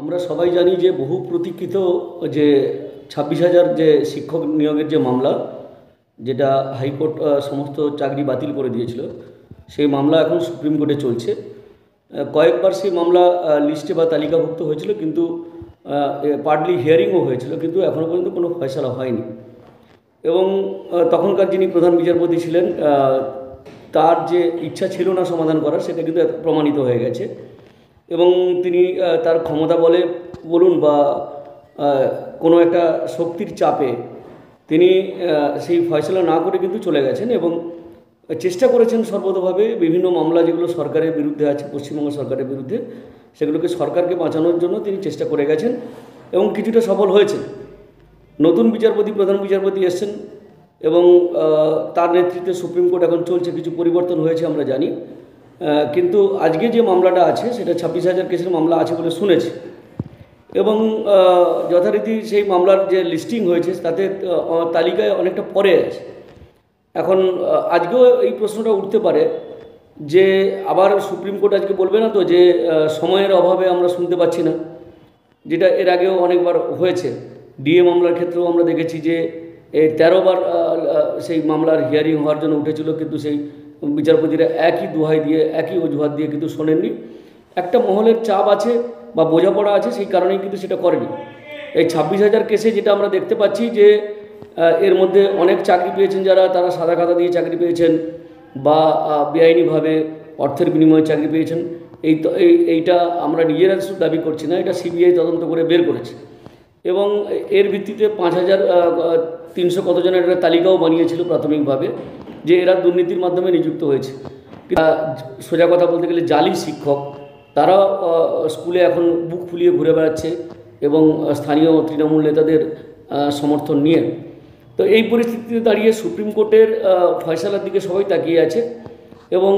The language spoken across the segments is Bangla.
আমরা সবাই জানি যে বহু প্রতীক্ষিত যে 26,000 যে শিক্ষক নিয়োগের যে মামলা, যেটা হাইকোর্ট সমস্ত চাকরি বাতিল করে দিয়েছিল, সেই মামলা এখন সুপ্রিম কোর্টে চলছে। কয়েকবার সেই মামলা লিস্টে বা তালিকাভুক্ত হয়েছিল, কিন্তু পার্টলি হিয়ারিংও হয়েছিল, কিন্তু এখনও পর্যন্ত কোনো ফয়সালা হয়নি। এবং তখনকার যিনি প্রধান বিচারপতি ছিলেন, তার যে ইচ্ছা ছিল না সমাধান করার, সেটা কিন্তু প্রমাণিত হয়ে গেছে। এবং তিনি তার ক্ষমতা বলে বলুন বা কোনো একটা শক্তির চাপে তিনি সেই ফয়সলা না করে কিন্তু চলে গেছেন এবং চেষ্টা করেছেন সর্বতোভাবে বিভিন্ন মামলা যেগুলো সরকারের বিরুদ্ধে আছে, পশ্চিমবঙ্গ সরকারের বিরুদ্ধে, সেগুলোকে সরকারকে বাঁচানোর জন্য তিনি চেষ্টা করে গেছেন এবং কিছুটা সফল হয়েছেন। নতুন বিচারপতি, প্রধান বিচারপতি এসছেন এবং তার নেতৃত্বে সুপ্রিম কোর্ট এখন চলছে। কিছু পরিবর্তন হয়েছে আমরা জানি, কিন্তু আজকে যে মামলাটা আছে সেটা 26,000 কেসের মামলা আছে বলে শুনেছি। এবং যথারীতি সেই মামলার যে লিস্টিং হয়েছে তাতে তালিকায় অনেকটা পরে আছে। এখন আজকেও এই প্রশ্নটা উঠতে পারে যে আবার সুপ্রিম কোর্ট আজকে বলবে না তো যে সময়ের অভাবে আমরা শুনতে পাচ্ছি না, যেটা এর আগেও অনেকবার হয়েছে। ডিএ মামলার ক্ষেত্রেও আমরা দেখেছি যে 13 বার সেই মামলার হিয়ারিং হওয়ার জন্য উঠেছিল, কিন্তু সেই বিচারপতিরা একই দোহাই দিয়ে, একই অজুহাত দিয়ে কিন্তু শোনেননি। একটা মহলের চাপ আছে বা বোঝাপড়া আছে, সেই কারণেই কিন্তু সেটা করেনি। এই 26,000 কেসে যেটা আমরা দেখতে পাচ্ছি যে এর মধ্যে অনেক চাকরি পেয়েছেন যারা, তারা সাদা খাতা দিয়ে চাকরি পেয়েছেন বা বেআইনিভাবে অর্থের বিনিময়ে চাকরি পেয়েছেন। এইটা আমরা নিজেরা শুধু দাবি করছি না, এটা সিবিআই তদন্ত করে বের করেছে। এবং এর ভিত্তিতে 5,300 কতজনের একটা তালিকাও বানিয়েছিল প্রাথমিকভাবে, যে এরা দুর্নীতির মাধ্যমে নিযুক্ত হয়েছে। সোজা কথা বলতে গেলে জালি শিক্ষক, তারা স্কুলে এখন বুক ফুলিয়ে ঘুরে বেড়াচ্ছে এবং স্থানীয় তৃণমূল নেতাদের সমর্থন নিয়ে। তো এই পরিস্থিতিতে দাঁড়িয়ে সুপ্রিম কোর্টের ফয়সালার দিকে সবাই তাকিয়ে আছে এবং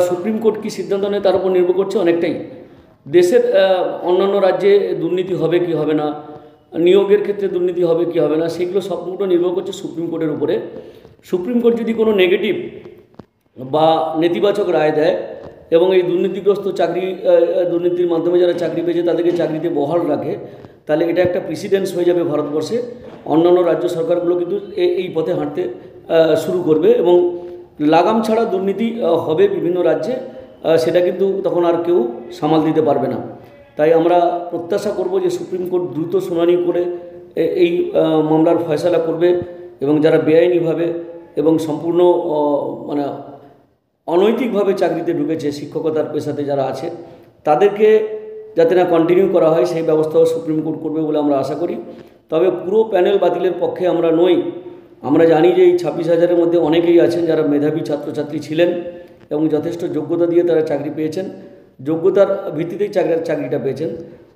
সুপ্রিম কোর্ট কী সিদ্ধান্ত নেয় তার উপর নির্ভর করছে অনেকটাই। দেশের অন্যান্য রাজ্যে দুর্নীতি হবে কি হবে না, নিয়োগের ক্ষেত্রে দুর্নীতি হবে কি হবে না, সেগুলো সম্পূর্ণ নির্ভর করছে সুপ্রিম কোর্টের উপরে। সুপ্রিম কোর্ট যদি কোনো নেগেটিভ বা নেতিবাচক রায় দেয় এবং এই দুর্নীতিগ্রস্ত দুর্নীতির মাধ্যমে যারা চাকরি পেয়েছে তাদেরকে চাকরিতে বহাল রাখে, তাহলে এটা একটা প্রেসিডেন্স হয়ে যাবে ভারতবর্ষে। অন্যান্য রাজ্য সরকারগুলো কিন্তু এই পথে হাঁটতে শুরু করবে এবং লাগাম ছাড়া দুর্নীতি হবে বিভিন্ন রাজ্যে, সেটা কিন্তু তখন আর কেউ সামাল দিতে পারবে না। তাই আমরা প্রত্যাশা করব যে সুপ্রিম কোর্ট দ্রুত শুনানি করে এই মামলার ফয়সালা করবে এবং যারা বেআইনিভাবে এবং সম্পূর্ণ মানে অনৈতিকভাবে চাকরিতে ঢুকেছে, শিক্ষকতার পেশাতে যারা আছে, তাদেরকে যাতে না কন্টিনিউ করা হয় সেই ব্যবস্থাও সুপ্রিম কোর্ট করবে বলে আমরা আশা করি। তবে পুরো প্যানেল বাতিলের পক্ষে আমরা নই। আমরা জানি যে এই 26,000-এর মধ্যে অনেকেই আছেন যারা মেধাবী ছাত্রছাত্রী ছিলেন এবং যথেষ্ট যোগ্যতা দিয়ে তারা চাকরি পেয়েছেন, যোগ্যতার ভিত্তিতেই চাকরিটা পেয়েছেন।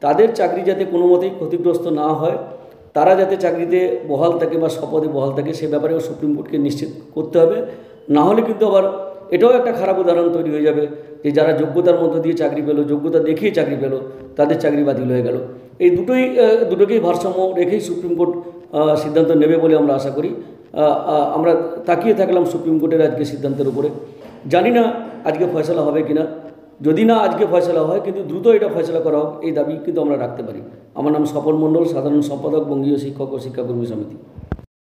তাদের চাকরি যাতে কোনো মতেই ক্ষতিগ্রস্ত না হয়, তারা যাতে চাকরিতে বহাল থাকে বা শপথে বহাল থাকে, সে ব্যাপারেও সুপ্রিম কোর্টকে নিশ্চিত করতে হবে। না হলে কিন্তু আবার এটাও একটা খারাপ উদাহরণ তৈরি হয়ে যাবে যে যারা যোগ্যতার মধ্য দিয়ে চাকরি পেল, যোগ্যতা দেখিয়ে চাকরি পেল, তাদের চাকরি বাতিল হয়ে গেল। এই দুটোকেই ভারসাম্য রেখেই সুপ্রিম কোর্ট সিদ্ধান্ত নেবে বলে আমরা আশা করি। আমরা তাকিয়ে থাকলাম সুপ্রিম কোর্টের আজকে সিদ্ধান্তের উপরে। জানি না আজকে ফয়সলা হবে কি না। যদি না আজকে ফয়সলা হয়, কিন্তু দ্রুত এটা ফয়সলা করা হোক, এই দাবি কিন্তু আমরা রাখতে পারি। আমার নাম স্বপন মণ্ডল, সাধারণ সম্পাদক, বঙ্গীয় শিক্ষক ও শিক্ষাকর্মী সমিতি।